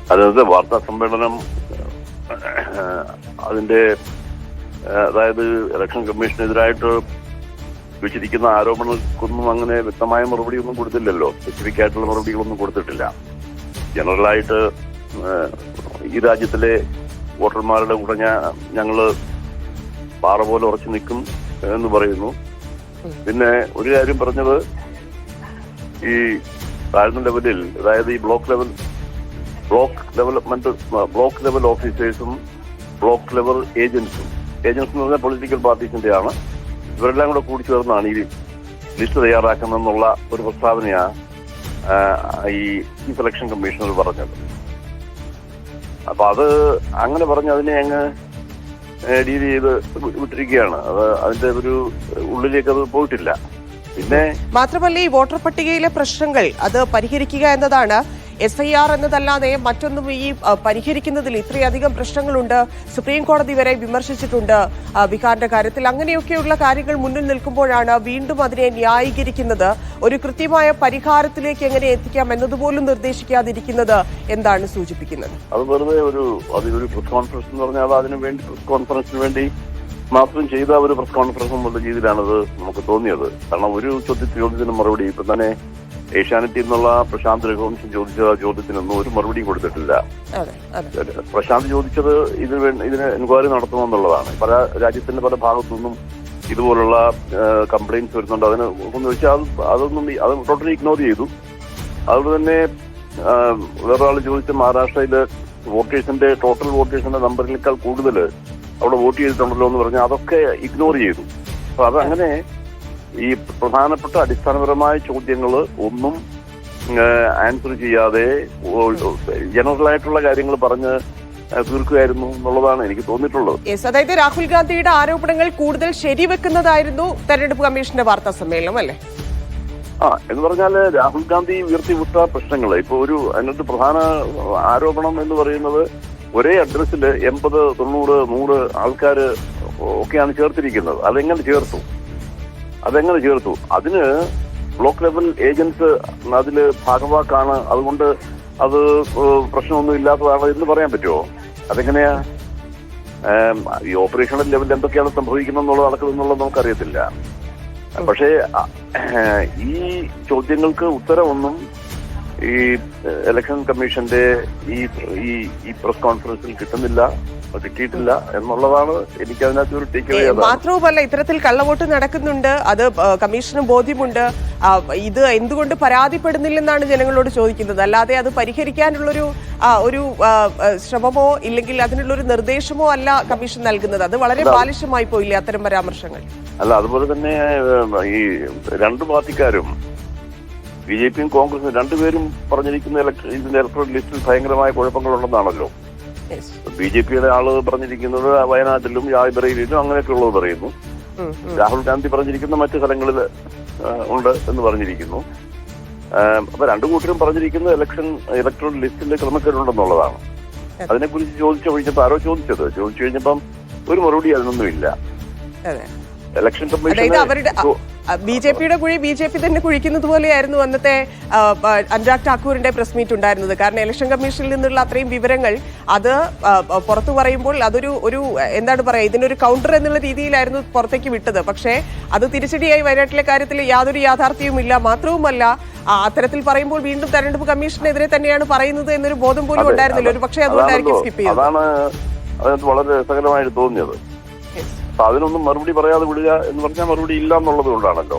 അതായത് വാർത്താ സമ്മേളനം അതിന്റെ അതായത് ഇലക്ഷൻ കമ്മീഷനെതിരായിട്ട് വെച്ചിരിക്കുന്ന ആരോപണങ്ങൾക്കൊന്നും അങ്ങനെ വ്യക്തമായ മറുപടി ഒന്നും കൊടുത്തില്ലല്ലോ. സ്പെസിഫിക് ആയിട്ടുള്ള മറുപടികളൊന്നും കൊടുത്തിട്ടില്ല. ജനറലായിട്ട് ഈ രാജ്യത്തിലെ വോട്ടർമാരുടെ കൂടെ ഞങ്ങള് പാറ പോലെ ഉറച്ചു നിൽക്കും എന്ന് പറയുന്നു. പിന്നെ ഒരു കാര്യം പറഞ്ഞത്, ഈ താഴ്ന്ന ലെവലിൽ, അതായത് ഈ ബ്ലോക്ക് ലെവൽ ഓഫീസേഴ്സും ബ്ലോക്ക് ലെവൽ ഏജൻസും എന്ന് പറഞ്ഞാൽ പൊളിറ്റിക്കൽ പാർട്ടീസിന്റെ ആണ്, ഇവരെല്ലാം കൂടെ കൂടി ചേർന്നാണ് ഈ ലിസ്റ്റ് തയ്യാറാക്കുന്നതെന്നുള്ള ഒരു പ്രസ്താവനയാണ് ഈ ചീഫ് ഇലക്ഷൻ കമ്മീഷണർ പറഞ്ഞത്. അപ്പൊ അത് അങ്ങനെ പറഞ്ഞ് അതിനെ അങ്ങ് ഡീൽ ചെയ്ത് വിട്ടിരിക്കുകയാണ്. അത് അതിന്റെ ഒരു ഉള്ളിലേക്ക് അത് പോയിട്ടില്ല. പിന്നെ മാത്രമല്ല, ഈ വോട്ടർ പട്ടികയിലെ പ്രശ്നങ്ങൾ അത് പരിഹരിക്കുക എന്നതാണ്. SIR എന്നതല്ലാതെ മറ്റൊന്നും ഈ പരിഹരിക്കുന്നതിൽ ഇത്രയധികം പ്രശ്നങ്ങളുണ്ട്. സുപ്രീം കോടതി വരെ വിമർശിച്ചിട്ടുണ്ട് ബീഹാറിന്റെ കാര്യത്തിൽ. അങ്ങനെയൊക്കെയുള്ള കാര്യങ്ങൾ മുന്നിൽ നിൽക്കുമ്പോഴാണ് വീണ്ടും അതിനെ ന്യായീകരിക്കുന്നത്. ഒരു കൃത്യമായ പരിഹാരത്തിലേക്ക് എങ്ങനെ എത്തിക്കാം എന്നതുപോലും നിർദ്ദേശിക്കാതിരിക്കുന്നത് എന്താണ് സൂചിപ്പിക്കുന്നത്? അത് വെറുതെ അതിലൊരു പ്രസ് കോൺഫറൻസ് എന്ന് പറഞ്ഞാൽ അതിനു വേണ്ടി പ്രസ് കോൺഫറൻസിന് വേണ്ടി മാത്രം ചെയ്ത ഒരു പ്രസ് കോൺഫറൻസ് എന്നുള്ള രീതിയിലാണത് നമുക്ക് തോന്നിയത്. കാരണം ഒരു ചോദ്യത്തിന് മറുപടി ഇപ്പൊ തന്നെ ഏഷ്യാനെറ്റിൽ നിന്നുള്ള പ്രശാന്ത് രഘുവംശം ചോദിച്ച ചോദ്യത്തിനൊന്നും ഒരു മറുപടി കൊടുത്തിട്ടില്ല. പ്രശാന്ത് ചോദിച്ചത് ഇതിന് എൻക്വയറി നടത്തണമെന്നുള്ളതാണ്. പല രാജ്യത്തിന്റെ പല ഭാഗത്തുനിന്നും ഇതുപോലുള്ള കംപ്ലൈന്റ്സ് വരുന്നുണ്ട്. അതിന് ഒന്ന് ചോദിച്ചാൽ അത് ടോട്ടലി ഇഗ്നോർ ചെയ്തു. അതുകൊണ്ട് തന്നെ വേറൊരാൾ ചോദിച്ച മഹാരാഷ്ട്രയില് ടോട്ടൽ വോട്ടേഴ്സിന്റെ നമ്പറിനേക്കാൾ കൂടുതൽ അവിടെ വോട്ട് ചെയ്തിട്ടുണ്ടല്ലോ എന്ന് പറഞ്ഞാൽ അതൊക്കെ ഇഗ്നോർ ചെയ്തു. അപ്പൊ അതങ്ങനെ ഈ പ്രധാനപ്പെട്ട അടിസ്ഥാനപരമായ ചോദ്യങ്ങൾ ഒന്നും ആൻസർ ചെയ്യാതെ ജനറൽ ആയിട്ടുള്ള കാര്യങ്ങൾ പറഞ്ഞ് തീർക്കുകയായിരുന്നു എന്നുള്ളതാണ് എനിക്ക് തോന്നിയിട്ടുള്ളത്. അതായത് രാഹുൽ ഗാന്ധിയുടെ ആരോപണങ്ങൾ കൂടുതൽ ശരിവെക്കുന്നതായിരുന്നു തെരഞ്ഞെടുപ്പ് കമ്മീഷന്റെ വാർത്താ സമ്മേളനം, അല്ലേ? എന്ന് പറഞ്ഞാല് രാഹുൽ ഗാന്ധി ഉയർത്തിവിട്ട പ്രശ്നങ്ങൾ ഇപ്പൊ അതിനകത്ത് പ്രധാന ആരോപണം എന്ന് പറയുന്നത് ഒരേ അഡ്രസ്സിൽ 80, 90, 100 ആൾക്കാർ ഒക്കെയാണ് ചേർത്തിരിക്കുന്നത്. അതെങ്ങനെ ചേർത്തു? അതിന് ബ്ലോക്ക് ലെവൽ ഏജൻസ് അതില് ഭാഗവാക്കാണ്, അതുകൊണ്ട് അത് പ്രശ്നമൊന്നും ഇല്ലാത്തതാണ് എന്ന് പറയാൻ പറ്റുമോ? അതെങ്ങനെയാ? ഈ ഓപ്പറേഷണൽ ലെവലിൽ എന്തൊക്കെയാണ് സംഭവിക്കുന്നത് നടക്കുന്നതെന്നുള്ളത് നമുക്കറിയത്തില്ല. പക്ഷേ ഈ ചോദ്യങ്ങൾക്ക് ഉത്തരവൊന്നും ഈ ഇലക്ഷൻ കമ്മീഷന്റെ ഈ പ്രസ് കോൺഫറൻസിൽ കിട്ടിയിട്ടില്ല എന്നുള്ളതാണ് എനിക്ക് അതിനകത്ത് ഒരു ടേക്ക്. മാത്രവുമല്ല, ഇത്തരത്തിൽ കള്ളവോട്ട് നടക്കുന്നുണ്ട്, അത് കമ്മീഷന് ബോധ്യമുണ്ട്. ഇത് എന്തുകൊണ്ട് പരാതിപ്പെടുന്നില്ലെന്നാണ് ജനങ്ങളോട് ചോദിക്കുന്നത്. അല്ലാതെ അത് പരിഹരിക്കാനുള്ളൊരു ശ്രമമോ ഇല്ലെങ്കിൽ അതിനുള്ളൊരു നിർദ്ദേശമോ അല്ല കമ്മീഷൻ നൽകുന്നത്. അത് വളരെ ബാലിശമായി പോയില്ലേ അത്തരം പരാമർശങ്ങൾ? അല്ല, അതുപോലെ തന്നെ ഈ രണ്ട് പാർട്ടിക്കാരും BJPയും കോൺഗ്രസും രണ്ടുപേരും പറഞ്ഞിരിക്കുന്ന ഇതിന്റെ ഇലക്ട്രൽ ലിസ്റ്റിൽ ഭയങ്കരമായ കുഴപ്പങ്ങളുണ്ടെന്നാണല്ലോ. BJPയുടെ ആള് പറഞ്ഞിരിക്കുന്നത് വയനാട്ടിലും റായ്ബറേലിയിലും അങ്ങനെയൊക്കെ ഉള്ളത് പറയുന്നു. രാഹുൽ ഗാന്ധി പറഞ്ഞിരിക്കുന്ന മറ്റു സ്ഥലങ്ങളിൽ ഉണ്ട് എന്ന് പറഞ്ഞിരിക്കുന്നു. അപ്പൊ രണ്ടു കൂട്ടരും പറഞ്ഞിരിക്കുന്നത് ഇലക്ട്രൽ ലിസ്റ്റിന്റെ ക്രമക്കേടുണ്ടെന്നുള്ളതാണ്. അതിനെക്കുറിച്ച് ചോദിച്ചു കഴിഞ്ഞപ്പം ഒരു മറുപടി അതിനൊന്നുമില്ല. ഇലക്ഷൻ കമ്മീഷൻ BJPയുടെ കുഴി BJP തന്നെ കുഴിക്കുന്നത് പോലെയായിരുന്നു അന്നത്തെ അനുരാഗ് ഠാക്കൂറിന്റെ പ്രസ് മീറ്റ് ഉണ്ടായിരുന്നത്. കാരണം ഇലക്ഷൻ കമ്മീഷനിൽ നിന്നുള്ള അത്രയും വിവരങ്ങൾ അത് പുറത്തു പറയുമ്പോൾ അതൊരു എന്താണ് പറയുക, ഇതിനൊരു കൗണ്ടർ എന്നുള്ള രീതിയിലായിരുന്നു പുറത്തേക്ക് വിട്ടത്. പക്ഷേ അത് തിരിച്ചടിയായി വയനാട്ടിലെ കാര്യത്തിൽ യാതൊരു യാഥാർത്ഥ്യവും ഇല്ല. മാത്രവുമല്ല, അത്തരത്തിൽ പറയുമ്പോൾ വീണ്ടും തെരഞ്ഞെടുപ്പ് കമ്മീഷനെതിരെ തന്നെയാണ് പറയുന്നത് എന്നൊരു ബോധം പോലും ഉണ്ടായിരുന്നില്ല. ഒരു പക്ഷേ അതുകൊണ്ടായിരിക്കും സ്കിപ്പ് ചെയ്തത്. അതാണ് അതിനകത്ത് വളരെ രസകരമായിട്ട് തോന്നിയത്. അതിനൊന്നും മറുപടി പറയാതെ വിടുക എന്ന് പറഞ്ഞാൽ മറുപടി ഇല്ല എന്നുള്ളത് കൊണ്ടാണല്ലോ.